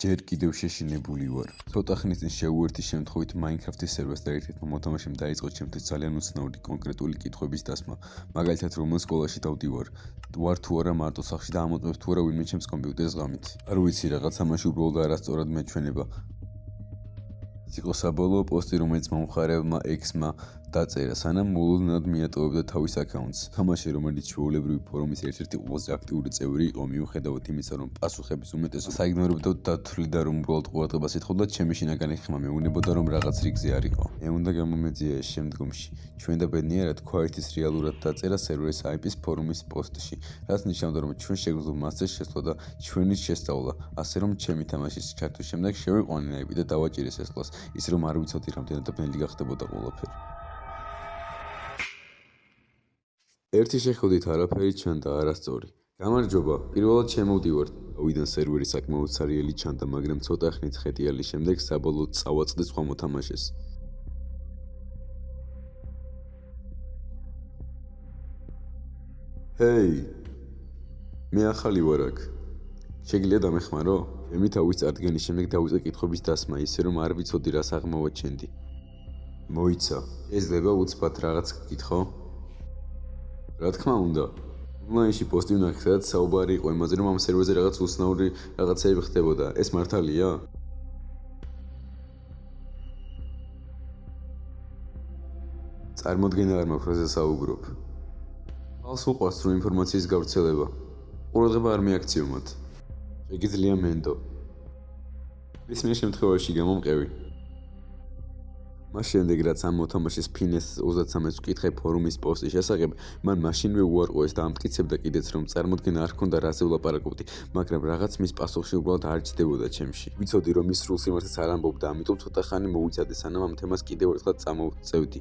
ჯერ კიდევ შეშინებული ვარ. ცოტა ხნის წინ შეუერთის შემთხვევით Minecraft-ის სერვერს და ერთ-ერთმა მოთამაშემ დაიწყო ჩემთვის ძალიან უცნაური კონკრეტული კითხვების დასმა. მაგალითად, რომელ სკოლაში დავდივარ, ვარ თუ არა მარტო სახლში და ამოწმებს თუ არა ვინმე ჩემს კომპიუტერს ღამით. არ ვიცი, რაღაც ამაში უბრალოდ არასწორად მეჩვენება. იყო საბოლოო პოსტი, რომელიც მომხარებელმა X-მა დაწერა, სანამ მოულოდნელად მიატოვებდა თავის აკაუნტს. თამაში, რომელიც ჩვეულებრივი ფორუმის ერთ-ერთი ყველაზე აქტიური წევრი იყო, მიუხედავად იმისა, რომ პასუხების უმეტესობა საიგნორებდა და თვლიდა, რომ უბრალოდ ყურადღებას ეთხოვდა, ჩემი შინაგანი ხმა მეუბნებოდა, რომ რაღაც რიგზე არ იყო. მე უნდა გამომეძია ეს შემდგომში. ჩვენ და ბედნიერად Quiet-ის რეალურად დაწერა სერვერის IP-ის ფორუმის პოსტში, რაც ნიშნავდა, რომ ჩვენ შეგვიძლია მასზე შესვლა და ჩვენი შესწავლა, ასე რომ ჩემი თამაშის ჩართვის შემდეგ შევიყვანე IP და დავაჭირეს ესლას, ის რომ არ ვიცოდი რამდენად ბნელი გახდებოდა ყველაფერი. ერთი შეხედვით არაფერი ჩანდა არასწორი. გამარჯობა, პირველად შემოვდივართ. ავიდან სერვერი საკმაოდ სარიელი ჩანდა, მაგრამ ცოტა ხნით ხეტიალის შემდეგ საბოლოოდ წავაწყდი სხვა მოთამაშეს. ჰეი, მე ახალი ვარ აქ. შეგიძლია დამეხმარო? ჩემი თავის წარდგენის შემდეგ დავიწყე კითხვების დასმა, ისე რომ არ ვიცოდი რას აღმოვაჩენდი. მოიცა, შეიძლება უცბად რაღაც გკითხო? რა თქმა უნდა. ონლაინში პოსტი ვნახე, სადაც საუბარი იყო იმაზე, რომ ამ სერვერზე რაღაც უცნაური რაღაცები ხდებოდა. ეს მართალია? წარმოდგენა არ მაქვს, რაზე საუბრობ. ხალხს უყვარს რომ ინფორმაციის გავრცელება. ყურადღება არ მიაქციო მათ. შეგიძლია მენდო. ისმის შემთხვევაში გამომყევი. მას შემდეგ რაც ამ მოთამაშის ფინეს 33-ს ვკითხე ფორუმის პოსტის შესახებ, მან მაშინვე უარყო ეს და ამტკიცებდა კიდეც, რომ წარმოდგენა არ ჰქონდა რაზე ვლაპარაკობდი, მაგრამ რაღაც მის პასუხში უბრალოდ არ ჭდებოდა ჩემში. ვიცოდი რომ ის სრულ სიმართლეს არ ამბობდა, ამიტომ ცოტა ხანი მოვიცადე, სანამ ამ თემას კიდევ ერთხელ წამოვწევდი.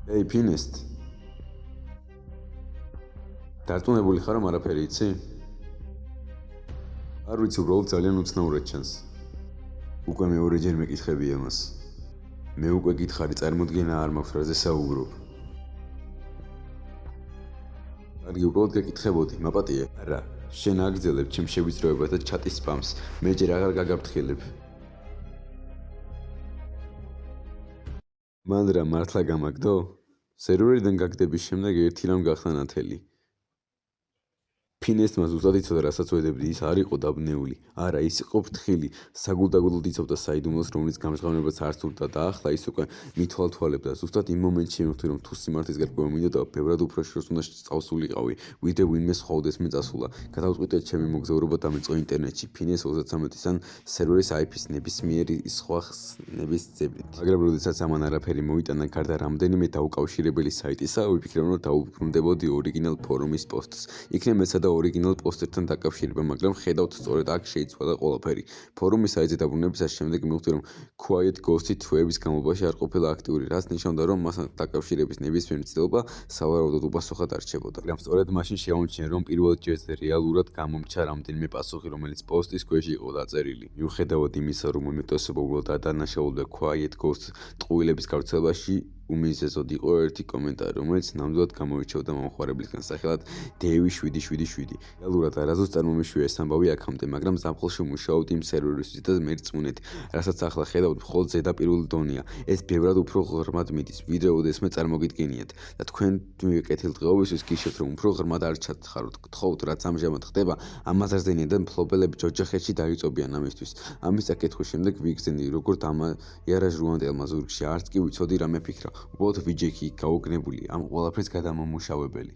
ეი, ფინესტ. დარწმუნებული ხარ, რომ არაფერი იცი? არ ვიცი, უბრალოდ ძალიან უცნაურად ჩანს. უკვე მეორეჯერ მეკითხები ამას. მე უკვე გითხარი, წარმოდგენა არ მაქვს, რაზე საუბრობ. კარგი, უბრალოდ გეკითხებოდი, მაპატიე. არა, შენ აგრძელებ ჩემ შევიწროებას და ჩატის სპამს. მე ჯერ აღარ გაგაფრთხილებ. მან რა მართლა გამაგდო? სერვერიდან გაგდების შემდეგ ერთი რამ გახდა ნათელი. ფინესტმა ზუსტად იცოდა, რასაც ვედებდი, ის არ იყო დაბნეული. არა, ის იყო ფრთხილი, საგულდაგულოდ იცოდა საიდუმლოს, რომლის გამჟღავნებაც არ სურდა და ახლა ის უკვე მithვალთვალებდა. ზუსტად იმ მომენტში მივხვდი, რომ თუ სიმართლის გარკვევა მინდოდა, ბევრად უფრო შორს უნდა წავსულიყავი, ვიდრე ვინმე სხვა უდესმე წასულა. გადავწყვიტე ჩემი მოგზაურობა დამიწყო ინტერნეტში, ფინეს 33-თან სერვერის IP-ს ნებისმიერი სხვა ხსნების ძებნით. მაგრამ როდესაც ამან არაფერი მოიტანა, გარდა რამდენიმე დაუკავშირებელი საიტისა, ვიფიქრე, რომ დავუბრუნდებოდი ორიგინალ ფორუმის პოსტს. იქნებ მეცადა და ორიგინალ პოსტერთან დაკავშირება, მაგრამ ხედავთ, სწორედ აქ შეიცვალა ყველაფერი. ფორუმის საიტზე დაბრუნებისას შემდეგ მივხვდი, რომ Quiet Ghost-ი თვეების განმავლობაში არ ყოფილა აქტიური, რაც ნიშნავდა, რომ მასთან დაკავშირების ნებისმიერი მცდელობა სავარაუდოდ უპასუხად არჩებოდა. მაგრამ სწორედ მაშინ შემომჩნია, რომ პირველ ჯერზე რეალურად გამომჩა რამდენიმე პასუხი, რომელიც პოსტის ქვეშ იყო დაწერილი. მიუხედავად იმისა, რომ უმეტესობა უბრალოდ ადანაშაულდა Quiet Ghost ტყუილების გავრცელებაში, უმიზესოდ იყო ერთი კომენტარი, რომელიც ნამდვილად გამოირჩეოდა მომხმარებლისგან სახელად Devi777. რეალურად არასდროს წარმომიშვია ეს ამბავი აქამდე, მაგრამ ზაფხულში ვმუშაობდი იმ სერვერისთვის და მერწმუნეთ, რასაც ახლა ხედავთ, მხოლოდ ზედაპირული დონეა. ეს ბევრად უფრო ღრმად მიდის, ვიდრე ოდესმე წარმოგიდგენიათ და თქვენ კეთილდღეობისთვის გიშევთ, რომ უფრო ღრმად არ ჩათხაროთ. გთხოვთ, რაც ამჟამად ხდება, ამაზრზე ნიდან მფლობელები ჯოჯოხეთში დაიწობიან ამისთვის. ამის წაკითხვის შემდეგ ვიგრძენდი, როგორ დამაიარა ჟრუანდელმა ზურგში, არც კი ვიცოდი რა მეფიქრა. უბრალოდ ვიჯექი გავოგნებული, ამ ყველაფრის გადამომუშავებელი.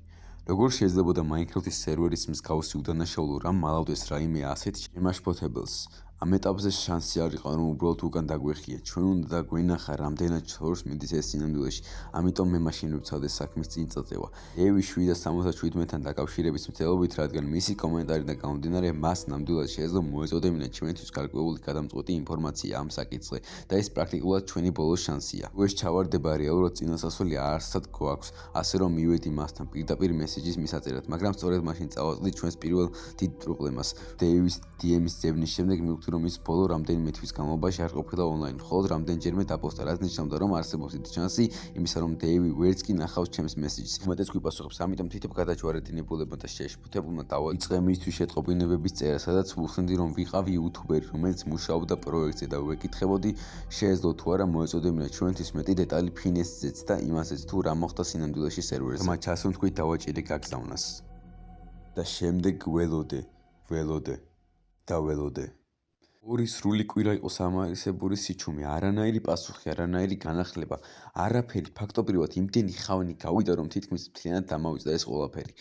როგორ შეიძლებოდა Minecraft-ის სერვერის მსგავსი უდანაშაულო რამ მალავდეს რაიმე ასეთ შემაშფოთებელს? ამ ეტაპზე შანსი არ იყო, რომ უბრალოდ უკან დაგვეხია. ჩვენ უნდა დაგვენახა, რამდენად შორს მიდის ეს სინამდვილეში. ამიტომ მე მაშინ ვცადე საქმის წინ წაწევა. Devi777-თან დაკავშირების მცდელობით, რადგან მისი კომენტარიდან გამომდინარე, მას ნამდვილად შეეძლო მოეწოდებინა ჩვენთვის გარკვეული გადამწყვეტი ინფორმაცია ამ საკითხზე და ეს პრაქტიკულად ჩვენი ბოლო შანსია. თუ ეს ჩავარდება, რეალურად წინასასვლელი არსად გვაქვს, ასე რომ მივედი მასთან პირდაპირ მესეჯის მისაწერად, მაგრამ სწორედ მაშინ წავაწყდი ჩვენს პირველ დიდ პრობლემას. Devi-ს DM-ის ძებნის შემდეგ მივხვდი, ვთქვი, რომ ის ბოლო რამდენიმე თვის განმავლობაში არ ყოფილა ონლაინ, მხოლოდ რამდენჯერმე დაპოსტა, რაც ნიშნავდა, რომ არსებობს დიდი შანსი იმისა, რომ დეივი ვერც კი ნახავს ჩემს მესეჯს. უმეტეს გვიპასუხებს, ამიტომ თითქოს გადაჯვარედინებულებმა და შეშფოთებულმა დავიწყე მისთვის შეტყობინებების წერა, სადაც ვუხსნდი, რომ ვიყავ იუთუბერი, რომელიც მუშაობდა პროექტზე და ვეკითხებოდი, შეეძლო თუ არა მოეწოდებინა ჩვენთვის მეტი დეტალი ფინესზეც და იმასეც, თუ რა მოხდა სინამდვილეში სერვერზე. მათ ჩასუნთქვით დავაჭირე გაგზავნას. და შემდეგ ველოდე და ველოდე. ორი სრული კვირა იყო სამარისებური სიჩუმე, არანაირი პასუხი, არანაირი განახლება, არაფერი, ფაქტობრივად იმდენი ხავნი გავიდა, რომ თითქმის მთლიანად დამავიწყდა ეს ყველაფერი.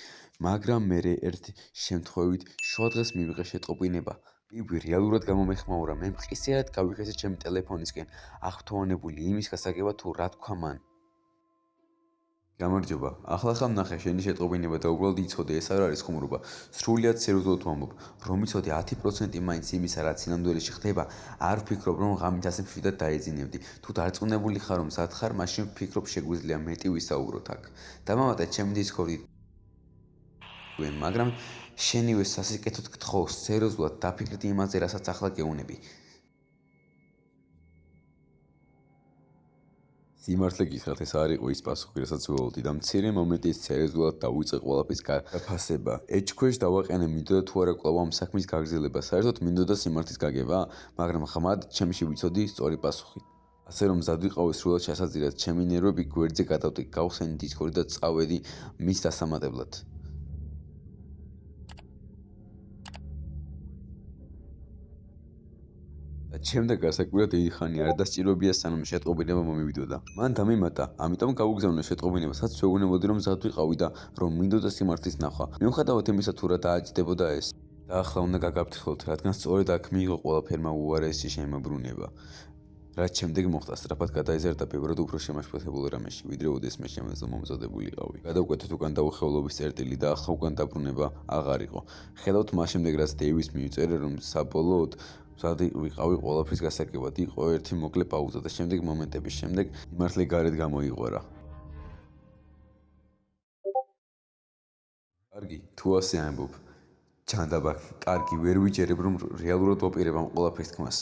მაგრამ მერე ერთ შემთხვევით შუადღეს მივიღე შეტყობინება. მივი რეალურად გამომეხმაურა, მე მყისიერად გავიხესე ჩემი ტელეფონისკენ, აღფრთოვანებული იმის გასაგებად თუ რა თქვა მან. გამარჯობა, ახლა ვნახე შენი შეტყობინება და უბრალოდ იცოდე, ეს არ არის ხუმრობა. სრულიად სერიოზულად ვამბობ, რომ იცოდე 10% მაინც იმისა, რაც სინამდვილეში ხდება, არ ვფიქრობ, რომ ღამით ასე მშვიდად დაეძინებდი. თუ დარწმუნებული ხარ, რომ მზად ხარ, მაშინ ვფიქრობ, შეგვიძლია მეტი ვისაუბროთ აქ. დამამატე ჩემი დისკორდი, მაგრამ შენივე სასიკეთოდ გთხოვ, სერიოზულად დაფიქრდი იმაზე, რასაც ახლა გეუბნები. სიმართლე გითხრათ, ეს არ იყო ის პასუხი, რასაც ველოდი და მცირე მომენტის სერიოზულად დავიწყე ყველაფრის გაფასება. ეჭქვეშ დავაყენე მინდოდა თუ არა კვლავ ამ საქმის გაგრძელება. საერთოდ მინდოდა სიმართლის გაგება, მაგრამ ხმად ჩემში ვიცოდი სწორი პასუხი. ასე რომ მზად ვიყავი სრულად ჩასაძირად, ჩემი ნერვები გვერდზე გადავდე, გავხსენი დისკორდი და წავედი მის დასამატებლად. და შემდეგ გასაკვირად დიდი ხანი არ დასჭიროებია სანამ შეტყობინება მომივიდოდა. მან დამიმატა, ამიტომ გავუგზავნე შეტყობინება, სადაც ვეუბნებოდი, რომ მზად ვიყავი და რომ მინდოდა სიმართლის ნახვა. მიუხედავად იმისა, თუ რა დააჯდებოდა ეს. და ახლა უნდა გაგაფრთხილოთ, რადგან სწორედ აქ მიიღო ყველაფერმა უარესი შემოbrunება. რაც შემდეგ მოხდა, სწრაფად გადაეზარდა ბევრად უფრო შემაშფოთებულ რამეში, ვიდრე ოდესმე შემეძლო მომზადებულიყავი. გადავკვეთეთ უკან დაუხევლობის წერტილი და ახლა უკან დაბრუნება აღარ იყო. ხედავთ მას შემდეგ, რაც დეივის მივწერე, რომ საბოლოოდ მზად ვიყავი ყველაფრის გასაგებად. იყო ერთი მოკლე პაუზა და შემდეგ მომენტების შემდეგ იმართლე გარეთ გამოიღვარა. კარგი, თუ ასე ამბობ. ჯანდაბა, კარგი, ვერ ვიჯერებ, რომ რეალურად ვაპირებ ამ ყველაფრის თქმას.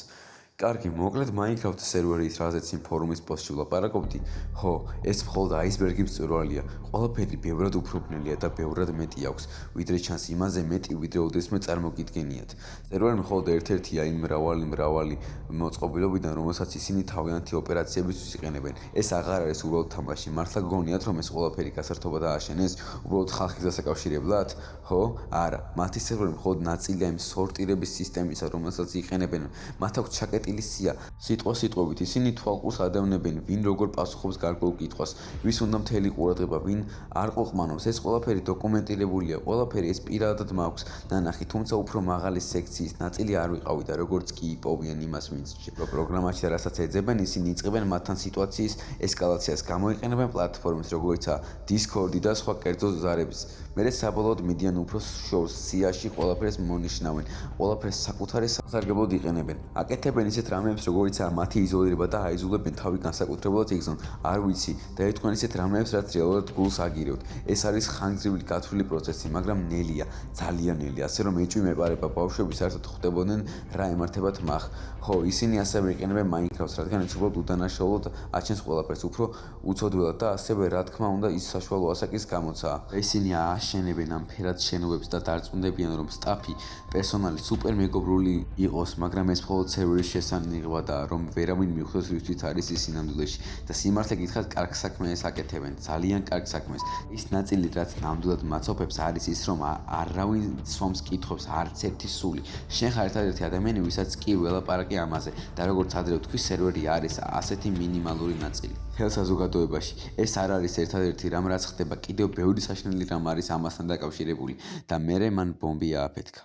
კარგი, მოკლედ Minecraft სერვერის რაზეც იმ ფორუმის პოსტში ვლაპარაკობდი, ხო, ეს მხოლოდ აისბერგის მწვერვალია. ყველაფერი ბევრად უფრო ბნელია და ბევრად მეტი აქვს, ვიდრე ჩანს იმაზე მეტი, ვიდრე ოდესმე წარმოგიდგენიათ. სერვერი მხოლოდ ერთ-ერთია იმ მრავალი მოწყობილობიდან, რომელსაც ისინი თავიანთი ოპერაციებისთვის იყენებენ. ეს აღარ არის უბრალოდ თამაში, მართლა გგონიათ, რომ ეს ყველაფერი გასართობა დააშენეს, უბრალოდ ხალხის დასაკავშირებლად? ხო? არა, მათი სერვერი მხოლოდ ნაწილია იმ სორტირების სისტემისა, რომელსაც იყენებენ. მათ აქვს ჩაკეტილი სია. სიტყვით ისინი თვალყურს ადევნებენ, ვინ როგორ პასუხობს გარკვეულ კითხვას, ვის უნდა მთელი ყურადღება, ვინ არ ყოყმანობს. ეს ყველაფერი დოკუმენტირებულია, ყველაფერი ეს პირადად მაქვს ნანახი, თუმცა უფრო მაღალი სექციის ნაწილი არ ვიყავი და როგორც კი იპოვიან იმას, ვინც პროგრამაში და რასაც ეძებენ, ისინი იწყებენ მათთან სიტუაციის ესკალაციას, გამოიყენებენ პლატფორმებს, როგორიცაა Discord და სხვა კერძო ზარებს. მერე საბოლოოდ მიდიან უფრო შორს სიაში ყველაფერს მონიშნავენ, ყველაფერს საკუთარი სასარგებლოდ იყენებენ. აკეთებენ ისეთ რამეებს, როგორიცაა მათი იზოლირება და აიზოლებენ თავი განსაკუთრებულად იგზნონ. არ ვიცი, დაეთქვენ ისეთ რამეებს, რაც რეალურად გულს აგირებთ. ეს არის ხანგრძლივი გათვლილი პროცესი, მაგრამ ნელია, ძალიან ნელია, ასე რომ ეჭვი მეპარება ბავშვები საერთოდ ხვდებოდნენ რა ემართებათ მახ. ხო, ისინი ასევე იყენებენ Minecraft-ს, რადგან ის უბრალოდ უდანაშაულოდ აჩენს ყველაფერს, უფრო უცოდველად და ასევე რა თქმა უნდა ის საშუალო ასაკის გამოცაა. ისინი აშენებენ ამ ფერად შენობებს და დარწმუნდებიან, რომ სტაფი, პერსონალი სუპერ მეგობრული იყოს, მაგრამ ეს მხოლოდ სერვერის შესანიღვა და რომ ვერავინ მიხვდეს რისთვის არის ის სინამდვილეში. და სიმართლე გითხრათ, კარგ საქმეს აკეთებენ, ძალიან კარგ საქმეს. ის ნაწილი, რაც ნამდვილად მაცოფებს, არის ის, რომ არავინ სვამს კითხვებს, არც ერთი სული. შენ ხარ ერთადერთი ადამიანი, ვისაც კი ველაპარაკე ამაზე და როგორც ადრე ვთქვი, სერვერი არის ასეთი მინიმალური ნაწილი. მთელ საზოგადოებაში ეს არ არის ერთადერთი რამ, რაც ხდება, კიდევ ბევრი საშინელი რამ არის ამასთან დაკავშირებული და მერე მან ბომბი ააფეთქა.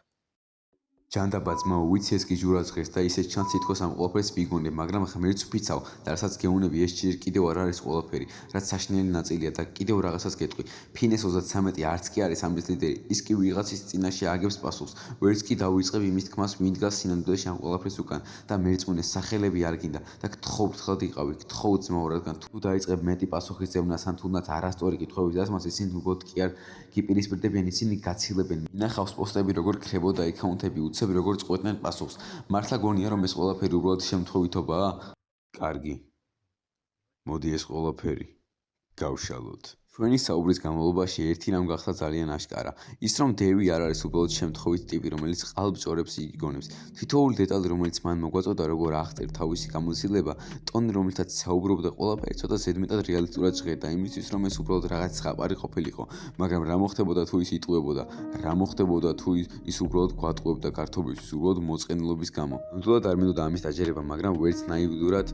ჯანდაბა ძმაო, ვიცი ეს გიჟურად ჟღერს და ისე ჩანს თითქოს ამ ყველაფერს ვიგონებ, მაგრამ ღმერთს ვფიცავ და რასაც გეუბნები, ეს ჯერ კიდევ არ არის ყველაფერი, რაც საშინელი ნაწილია და კიდევ რაღაცას გეტყვი. ფინეს 33 არც კი არის ამის ლიდერი, ის კი ვიღაცის წინაშე აგებს პასუხს. ვერც კი დავიწყებ იმის თქმას, ვინ დგას სინამდვილეში ამ ყველაფრის უკან და მერწმუნე სახელები არ გინდა და გთხოვ თხლად იყავი, გთხოვ ძმაო, რადგან თუ დაიწყებ მეტი პასუხის ძევნას ან თუნდაც არასწორი კითხვების დასმას, ისინი უბრალოდ კი არ გიპირისპირდებიან, ისინი გაცილებენ. მინახავს პოსტები, როგორ ქრებოდა აკაუნტები უცებ როგორც ყვეტნენ პასუხს. მართლა გონია რომ ეს ყველაფერი უბრალოდ შემთხვევითობაა? კარგი. მოდი ეს ყველაფერი გავშალოთ. ჩვენი საუბრის განმავლობაში ერთი რამ გახდა ძალიან აშკარა. ის რომ დევი არ არის უბრალოდ შემთხვევით ტიპი, რომელიც ყალბ-ჭორებს იგონებს. თითოეული დეტალი, რომელიც მან მოგვაწოდა, როგორ აღწერა თავისი გამოცდილება, ტონი, რომლითაც საუბრობდა, ყველაფერი ცოტა ზედმეტად რეალისტურად ჟღერდა იმისთვის, რომ ეს უბრალოდ რაღაც ზღაპარი ყოფილიყო. მაგრამ რა მოხდებოდა თუ ის იტყუებოდა? რა მოხდებოდა თუ ის უბრალოდ გვატყუებდა გართობისთვის, უბრალოდ მოწყენილობის გამო? ნამდვილად არ მინდოდა ამის დაჯერება, მაგრამ ვერც ნაივდურად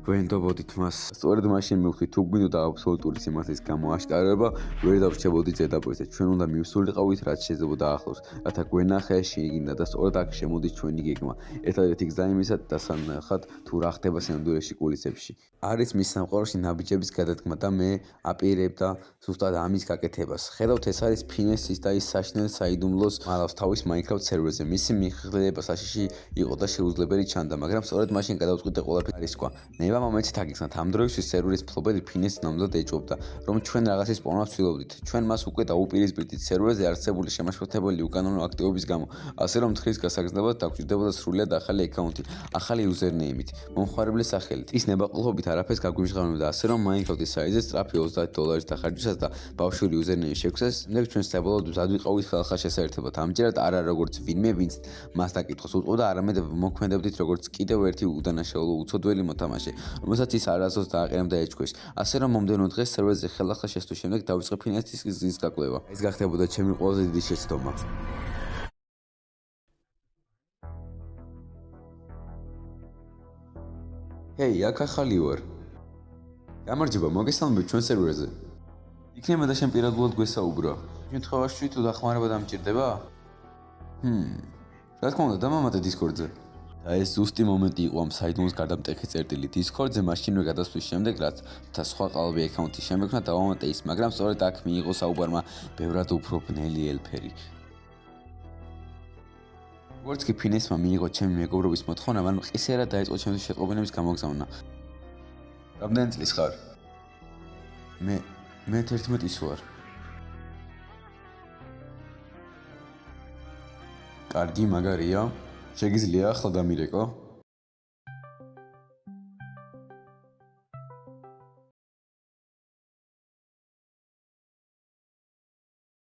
ვენდობოდით მას. სწორედ მაშინ მივხვდით, თუ გვინდოდა აბსოლუტური სიმართლის გამოაშკარება, ვერ დავრჩებოდით ზედაპირზე. ჩვენ უნდა მივსულიყავით, რაც შესაძლებოდა ახლოს, რათა გვენახე, შეიგინდა და სწორედ აქ შემოდის ჩვენი გეგმა. ერთადერთი გზა იმისა დასანახად, თუ რა ხდება სინამდვილეში კულისებში. არის მის სამყაროში ნაბიჯების გადადგმა და მე აპირებდა ზუსტად ამის გაკეთებას. ხედავთ, ეს არის ფინესის და ის საშინელ საიდუმლოს მალავს თავის Minecraft სერვერზე. მისი მიხილება საშიში იყო და შეუძლებელი ჩანდა, მაგრამ სწორედ მაშინ გადავწყვიტე ყველაფერი არის სხვა. ნება მომეცით აგიხსნათ. ამ დროისთვის სერვერის მფლობელი ფინესი ნამდვილად ეჭვობდა, რომ ჩვენ რაღაცის პოვნას ვცდილობდით. ჩვენ მას უკვე დაუპირისპირდით სერვერზე არსებული შემაშფოთებელი უკანონო აქტივობის გამო, ასე რომ თხრის გასაგრძელებლად დაგვჭირდებოდა სრულიად ახალი აკაუნთი, ახალი იუზერნეიმით, მომხმარებლის სახელით. ის ნებაყოფლობით არაფერს გაგვიმჟღავნებდა, ასე რომ Minecraft-ის საიზე სწრაფი $30 დახარჯვისას და ბავშვური იუზერნეიმის შექმნას, შემდეგ ჩვენ საბოლოოდ მზად ვიყავით ხალხას შესაერთებლად. ამჯერად არა როგორც ვინმე, ვინც მას დაკითხოს უწყობდა, არამედ მოქმედებდით როგორც კიდევ ერთი უდანაშაულო უცოდველი მოთამაშე, რომელსაც ის არასდროს დააყენებდა ეჭქვეშ. ასე რომ მომდევნო დღეს სერვერზე ხელახლა შესვლის შემდეგ დავიწყე ფინესის გზის გაკვლევა. ეს გახდებოდა ჩემი ყველაზე დიდი შეცდომა. ჰეი, აქ ახალი ვარ. გამარჯობა, მოგესალმებით ჩვენ სერვერზე. იქნება და შენ პირადულად გვესაუბრა. შემთხვევაში თუ დახმარება დამჭირდება? რა თქმა უნდა, დამამატე Discord-ზე. და ეს ზუსტი მომენტი იყო ამ საიდუმლოს გარდამტეხი წერტილი. Discord-ზე მაშინვე გადასვლის შემდეგ, რაც და სხვა ყალბი აკაუნთი შემექმნა, დავამატე ის, მაგრამ სწორედ აქ მიიღო საუბარმა ბევრად უფრო ბნელი ელფერი. როგორც კი ფინესმა მიიღო ჩემი მეგობრობის მოთხოვნა, მან მყისერად დაიწყო ჩემთვის შეტყობინების გამოგზავნა. რამდენი წლის ხარ? მე 11-ის ვარ. კარგი, მაგარია. შეგიძლია ახლა დამირეკო?